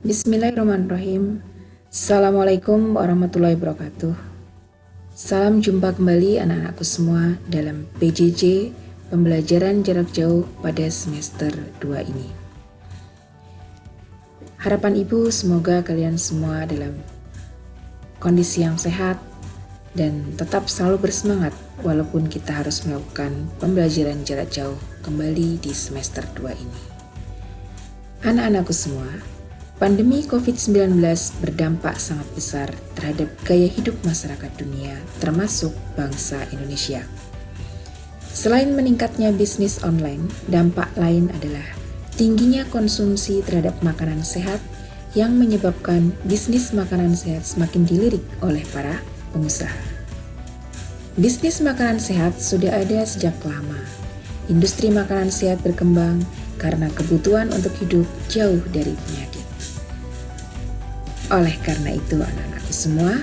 Bismillahirrahmanirrahim. Assalamualaikum warahmatullahi wabarakatuh. Salam jumpa kembali anak-anakku semua dalam PJJ Pembelajaran Jarak Jauh pada semester 2 ini. Harapan Ibu semoga kalian semua dalam kondisi yang sehat dan tetap selalu bersemangat walaupun kita harus melakukan pembelajaran jarak jauh kembali di semester 2 ini. Anak-anakku semua, pandemi COVID-19 berdampak sangat besar terhadap gaya hidup masyarakat dunia, termasuk bangsa Indonesia. Selain meningkatnya bisnis online, dampak lain adalah tingginya konsumsi terhadap makanan sehat yang menyebabkan bisnis makanan sehat semakin dilirik oleh para pengusaha. Bisnis makanan sehat sudah ada sejak lama. Industri makanan sehat berkembang karena kebutuhan untuk hidup jauh dari penyakit. Oleh karena itu, anak-anakku semua,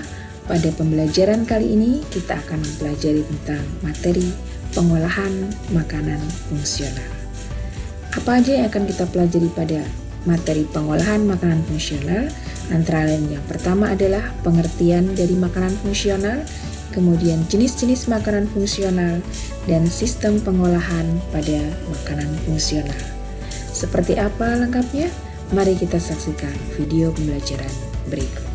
pada pembelajaran kali ini kita akan mempelajari tentang materi pengolahan makanan fungsional. Apa aja yang akan kita pelajari pada materi pengolahan makanan fungsional? Antara lain yang pertama adalah pengertian dari makanan fungsional, kemudian jenis-jenis makanan fungsional, dan sistem pengolahan pada makanan fungsional. Seperti apa lengkapnya? Mari kita saksikan video pembelajaran berikut.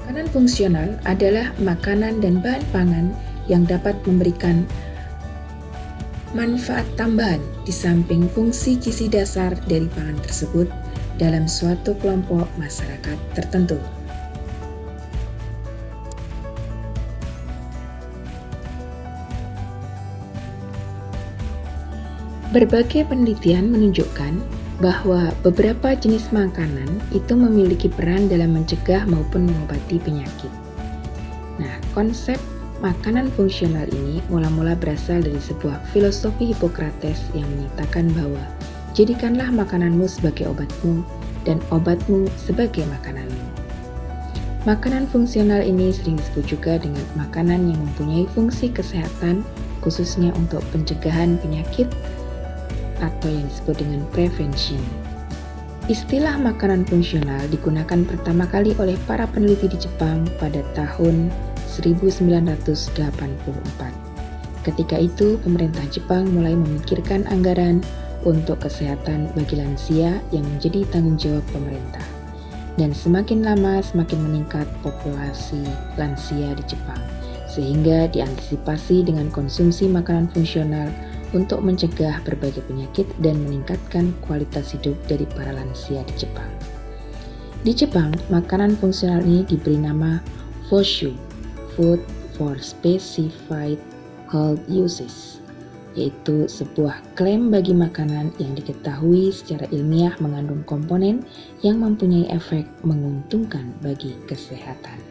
Makanan fungsional adalah makanan dan bahan pangan yang dapat memberikan manfaat tambahan di samping fungsi gizi dasar dari pangan tersebut dalam suatu kelompok masyarakat tertentu. Berbagai penelitian menunjukkan bahwa beberapa jenis makanan itu memiliki peran dalam mencegah maupun mengobati penyakit. Nah, konsep makanan fungsional ini mula-mula berasal dari sebuah filosofi Hippocrates yang menyatakan bahwa jadikanlah makananmu sebagai obatmu dan obatmu sebagai makananmu. Makanan fungsional ini sering disebut juga dengan makanan yang mempunyai fungsi kesehatan, khususnya untuk pencegahan penyakit atau yang disebut dengan prevention. Istilah makanan fungsional digunakan pertama kali oleh para peneliti di Jepang pada tahun 1984. Ketika itu, pemerintah Jepang mulai memikirkan anggaran untuk kesehatan bagi lansia yang menjadi tanggung jawab pemerintah. Dan semakin lama semakin meningkat populasi lansia di Jepang, sehingga diantisipasi dengan konsumsi makanan fungsional untuk mencegah berbagai penyakit dan meningkatkan kualitas hidup dari para lansia di Jepang. Di Jepang, makanan fungsional ini diberi nama FOSHU, Food for Specified Health Uses, yaitu sebuah klaim bagi makanan yang diketahui secara ilmiah mengandung komponen yang mempunyai efek menguntungkan bagi kesehatan.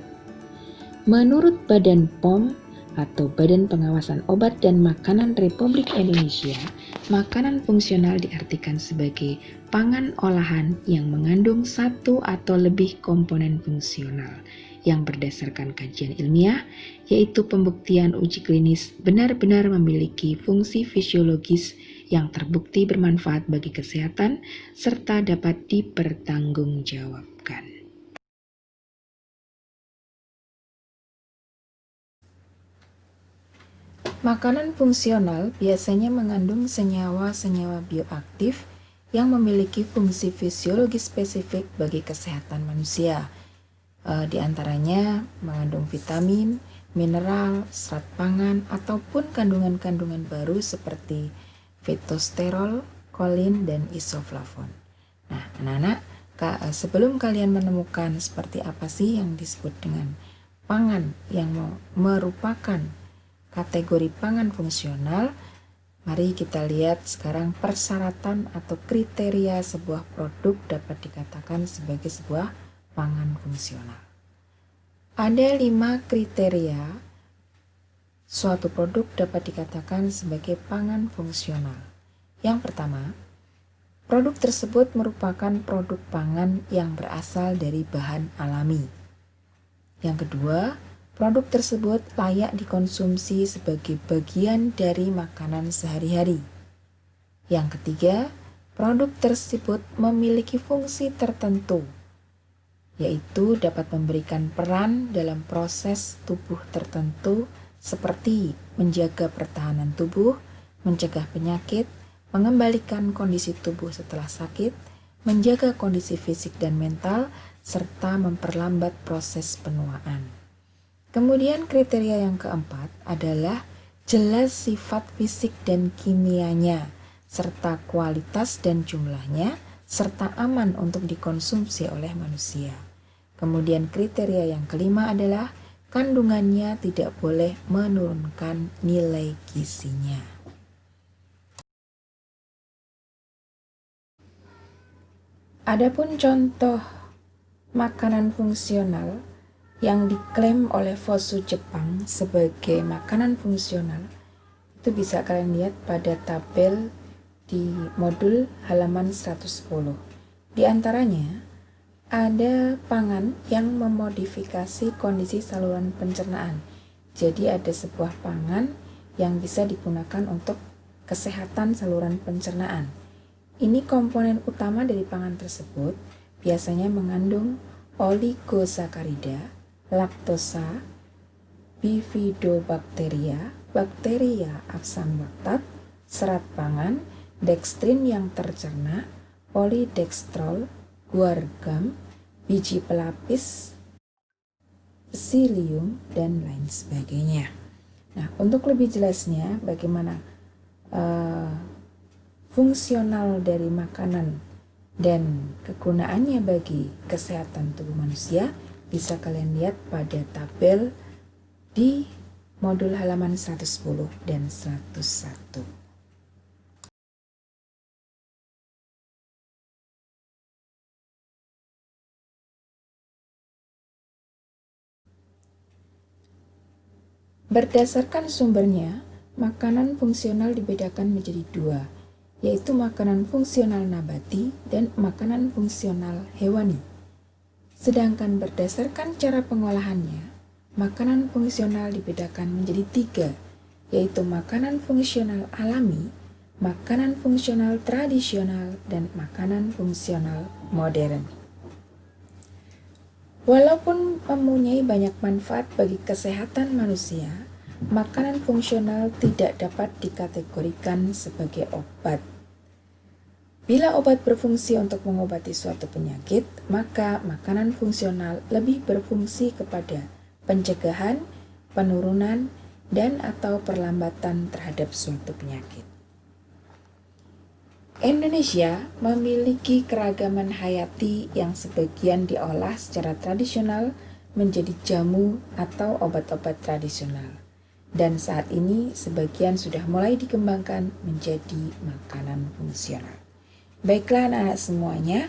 Menurut Badan POM atau Badan Pengawasan Obat dan Makanan Republik Indonesia, makanan fungsional diartikan sebagai pangan olahan yang mengandung satu atau lebih komponen fungsional yang berdasarkan kajian ilmiah, yaitu pembuktian uji klinis benar-benar memiliki fungsi fisiologis yang terbukti bermanfaat bagi kesehatan serta dapat dipertanggungjawabkan. Makanan fungsional biasanya mengandung senyawa-senyawa bioaktif yang memiliki fungsi fisiologis spesifik bagi kesehatan manusia. Di antaranya mengandung vitamin, mineral, serat pangan, ataupun kandungan-kandungan baru seperti fitosterol, kolin, dan isoflavon. Nah, anak-anak, sebelum kalian menemukan seperti apa sih yang disebut dengan pangan yang merupakan kategori pangan fungsional, mari kita lihat sekarang persyaratan atau kriteria sebuah produk dapat dikatakan sebagai sebuah pangan fungsional. Ada 5 kriteria suatu produk dapat dikatakan sebagai pangan fungsional. Yang pertama, produk tersebut merupakan produk pangan yang berasal dari bahan alami. Yang kedua, produk tersebut layak dikonsumsi sebagai bagian dari makanan sehari-hari. Yang ketiga, produk tersebut memiliki fungsi tertentu, yaitu dapat memberikan peran dalam proses tubuh tertentu seperti menjaga pertahanan tubuh, mencegah penyakit, mengembalikan kondisi tubuh setelah sakit, menjaga kondisi fisik dan mental, serta memperlambat proses penuaan. Kemudian kriteria yang keempat adalah jelas sifat fisik dan kimianya, serta kualitas dan jumlahnya, serta aman untuk dikonsumsi oleh manusia. Kemudian kriteria yang kelima adalah kandungannya tidak boleh menurunkan nilai gizinya. Adapun contoh makanan fungsional yang diklaim oleh Fosu Jepang sebagai makanan fungsional itu bisa kalian lihat pada tabel di modul halaman 110. Di antaranya ada pangan yang memodifikasi kondisi saluran pencernaan. Jadi ada sebuah pangan yang bisa digunakan untuk kesehatan saluran pencernaan. Ini komponen utama dari pangan tersebut biasanya mengandung oligosakarida, laktosa, bifidobakteria, bakteria asam laktat, serat pangan, dekstrin yang tercerna, polidekstrol, guar-gum, biji pelapis, psyllium, dan lain sebagainya. Nah, untuk lebih jelasnya bagaimana fungsional dari makanan dan kegunaannya bagi kesehatan tubuh manusia, bisa kalian lihat pada tabel di modul halaman 110 dan 101. Berdasarkan sumbernya, makanan fungsional dibedakan menjadi dua, yaitu makanan fungsional nabati dan makanan fungsional hewani. Sedangkan berdasarkan cara pengolahannya, makanan fungsional dibedakan menjadi tiga, yaitu makanan fungsional alami, makanan fungsional tradisional, dan makanan fungsional modern. Walaupun mempunyai banyak manfaat bagi kesehatan manusia, makanan fungsional tidak dapat dikategorikan sebagai obat. Bila obat berfungsi untuk mengobati suatu penyakit, maka makanan fungsional lebih berfungsi kepada pencegahan, penurunan, dan atau perlambatan terhadap suatu penyakit. Indonesia memiliki keragaman hayati yang sebagian diolah secara tradisional menjadi jamu atau obat-obat tradisional. Dan saat ini sebagian sudah mulai dikembangkan menjadi makanan fungsional. Baiklah anak-anak semuanya,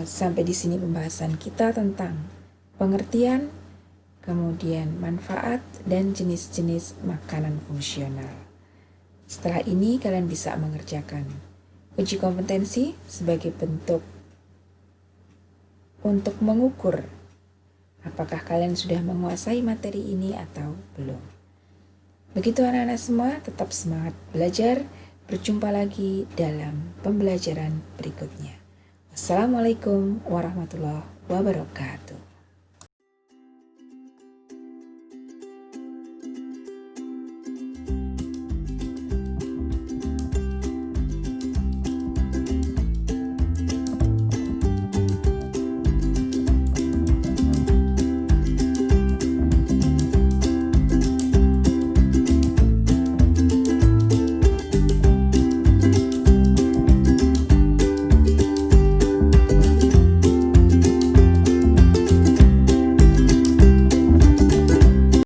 sampai di sini pembahasan kita tentang pengertian, kemudian manfaat, dan jenis-jenis makanan fungsional. Setelah ini kalian bisa mengerjakan uji kompetensi sebagai bentuk untuk mengukur apakah kalian sudah menguasai materi ini atau belum. Begitu anak-anak semua, tetap semangat belajar. Berjumpa lagi dalam pembelajaran berikutnya. Wassalamualaikum warahmatullahi wabarakatuh.